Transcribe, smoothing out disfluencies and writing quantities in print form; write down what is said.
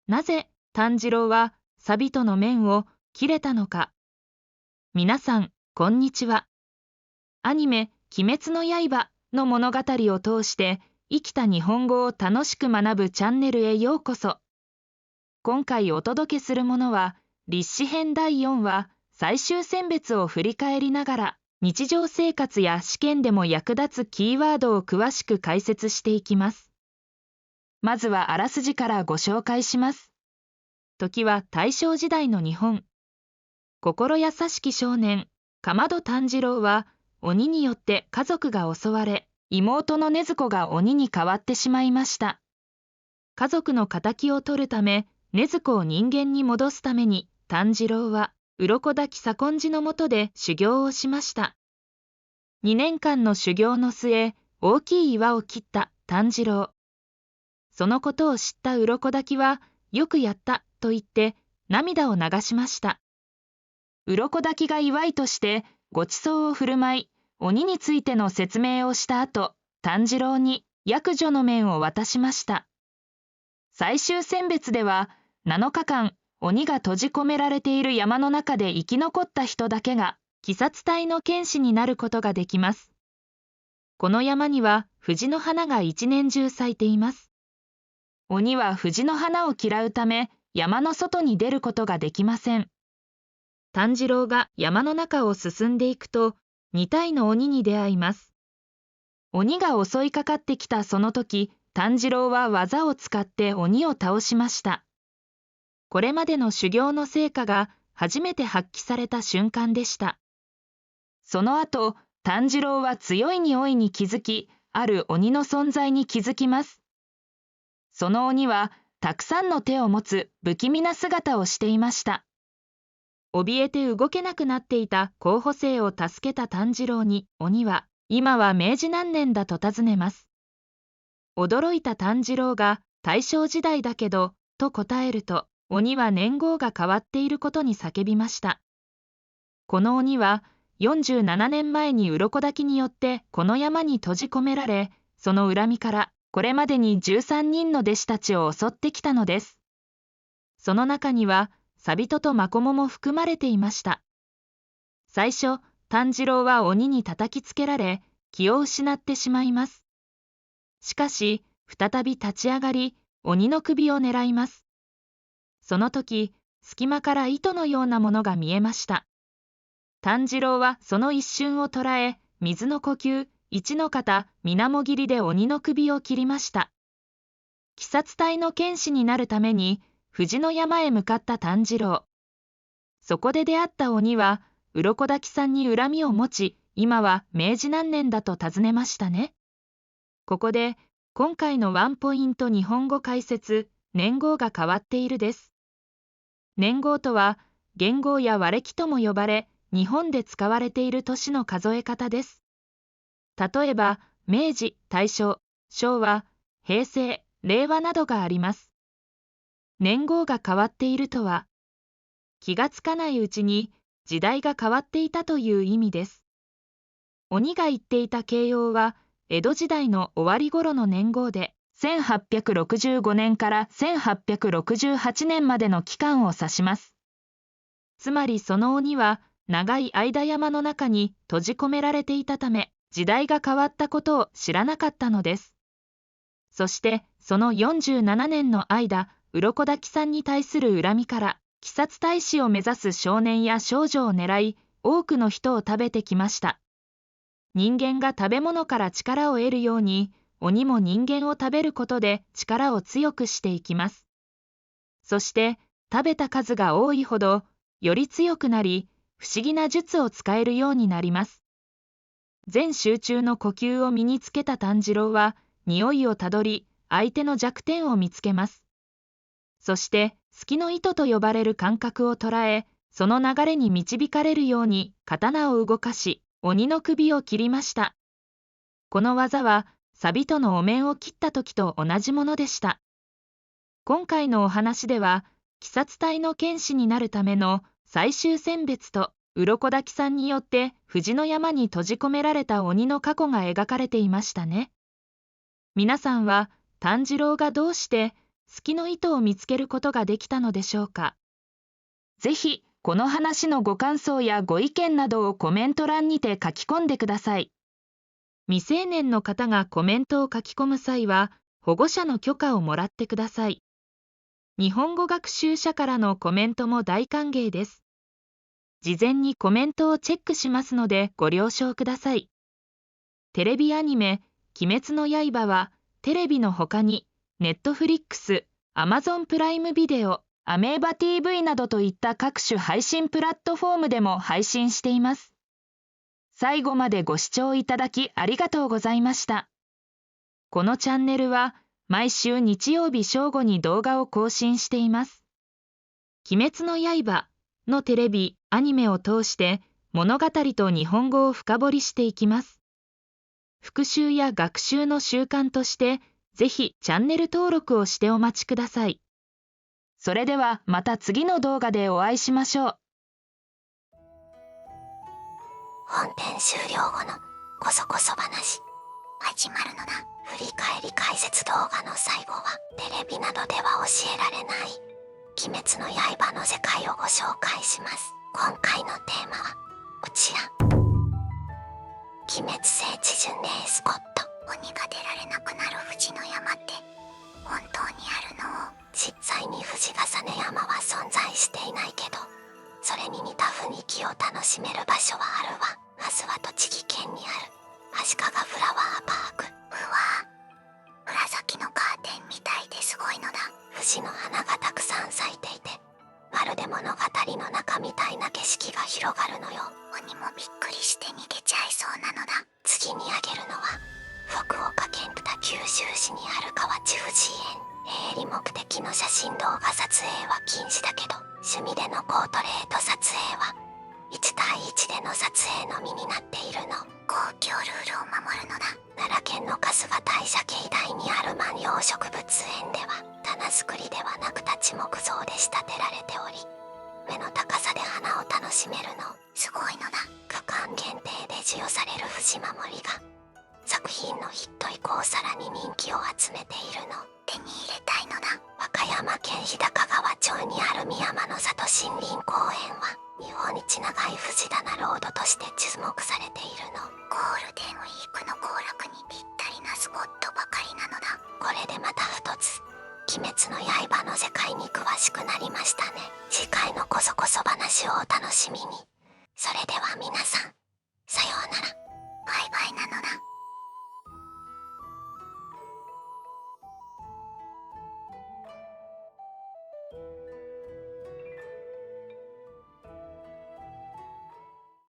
なぜ炭治郎はサとの面を切れたのか。皆さん、こんにちは。アニメ、鬼滅の刃の物語を通して生きた日本語を楽しく学ぶチャンネルへようこそ。今回お届けするものは、立志編第4話、最終選別を振り返りながら、日常生活や試験でも役立つキーワードを詳しく解説していきます。まずはあらすじからご紹介します。時は大正時代の日本。心優しき少年、竈門炭治郎は、鬼によって家族が襲われ、妹の禰豆子が鬼に変わってしまいました。家族の仇を取るため、禰豆子を人間に戻すために、炭治郎は、鱗滝左近寺の下で修行をしました。2年間の修行の末、大きい岩を切った炭治郎。そのことを知った鱗滝は、よくやったと言って涙を流しました。鱗滝が祝いとしてご馳走を振る舞い、鬼についての説明をした後、炭治郎に約定の面を渡しました。最終選別では、7日間、鬼が閉じ込められている山の中で生き残った人だけが、鬼殺隊の剣士になることができます。この山には藤の花が一年中咲いています。鬼は藤の花を嫌うため、山の外に出ることができません。炭治郎が山の中を進んでいくと、2体の鬼に出会います。鬼が襲いかかってきたその時、炭治郎は技を使って鬼を倒しました。これまでの修行の成果が初めて発揮された瞬間でした。その後、炭治郎は強い匂いに気づき、ある鬼の存在に気づきます。その鬼は、たくさんの手を持つ不気味な姿をしていました。怯えて動けなくなっていた候補生を助けた炭治郎に、鬼は、今は明治何年だと尋ねます。驚いた炭治郎が、大正時代だけど、と答えると、鬼は年号が変わっていることに叫びました。この鬼は、47年前に鱗滝によってこの山に閉じ込められ、その恨みから、これまでに13人の弟子たちを襲ってきたのです。その中には、サビトとマコモも含まれていました。最初、炭治郎は鬼に叩きつけられ、気を失ってしまいます。しかし、再び立ち上がり、鬼の首を狙います。その時、隙間から糸のようなものが見えました。炭治郎はその一瞬を捉え、水の呼吸、一の型、水面切りで鬼の首を切りました。鬼殺隊の剣士になるために、藤の山へ向かった炭治郎。そこで出会った鬼は、鱗滝さんに恨みを持ち、今は明治何年だと尋ねましたね。ここで、今回のワンポイント日本語解説、年号が変わっているです。年号とは、元号や和暦とも呼ばれ、日本で使われている年の数え方です。例えば、明治、大正、昭和、平成、令和などがあります。年号が変わっているとは、気がつかないうちに時代が変わっていたという意味です。鬼が言っていた慶応は、江戸時代の終わり頃の年号で、1865年から1868年までの期間を指します。つまりその鬼は、長い間山の中に閉じ込められていたため、時代が変わったことを知らなかったのです。そして、その47年の間、鱗滝さんに対する恨みから、鬼殺隊士を目指す少年や少女を狙い、多くの人を食べてきました。人間が食べ物から力を得るように、鬼も人間を食べることで力を強くしていきます。そして、食べた数が多いほど、より強くなり、不思議な術を使えるようになります。全集中の呼吸を身につけた炭治郎は、匂いをたどり、相手の弱点を見つけます。そして、隙の糸と呼ばれる感覚を捉え、その流れに導かれるように刀を動かし、鬼の首を切りました。この技は、サビトのお面を切った時と同じものでした。今回のお話では、鬼殺隊の剣士になるための最終選別と、鱗滝さんによって藤の山に閉じ込められた鬼の過去が描かれていましたね。皆さんは炭治郎がどうして月の糸を見つけることができたのでしょうか。ぜひ、この話のご感想やご意見などをコメント欄にて書き込んでください。未成年の方がコメントを書き込む際は、保護者の許可をもらってください。日本語学習者からのコメントも大歓迎です。事前にコメントをチェックしますのでご了承ください。テレビアニメ、鬼滅の刃は、テレビの他に、Netflix、Amazon プライムビデオ、アメーバ TV などといった各種配信プラットフォームでも配信しています。最後までご視聴いただきありがとうございました。このチャンネルは、毎週日曜日正午に動画を更新しています。鬼滅の刃のテレビ、アニメを通して物語と日本語を深掘りしていきます。復習や学習の習慣として、ぜひチャンネル登録をしてお待ちください。それではまた次の動画でお会いしましょう。本編終了後のこそこそ話始まるのだ。振り返り解説動画の最後はテレビなどでは教えられない鬼滅の刃の世界をご紹介します。今回のテーマはこちら。鬼滅聖地巡礼スポット。鬼が出られなくなる富士の山って本当にあるの？実際に富士ヶ根山は存在していないけど、それに似た雰囲気を楽しめる場所はあるわ。まずは栃木県にある足利フラワーパーク。うわぁ、紫のカーテンみたいですごいのだ。富士の花がたくさん咲いていて、まるで物語の中みたいな景色が広がるのよ。鬼もびっくりして逃げちゃいそうなのだ。次にあげるのは福岡県北九州市にある河内富士園。営利目的の写真動画撮影は禁止だけど、趣味でのポートレート撮影は1対1での撮影のみになっているの。公共ルールを守るのだ。奈良県の春日大社境内にある万葉植物園では、棚作りではなく立ち木造で仕立てられており、目の高さで花を楽しめるの。すごいのだ。区間限定で授与される藤守りが作品のヒット以降さらに人気を集めているの。手に入れたいのだ。和歌山県日高川町にある宮山の里森林公園は日本一長い藤棚ロードとして注目されているの。ゴールデンウィークの行楽にぴったりなスポットばかりなのだ。これでまた一つ鬼滅の刃の世界に詳しくなりましたね。次回のこそこそ話をお楽しみに。それでは皆さん、さようなら。バイバイなのだ。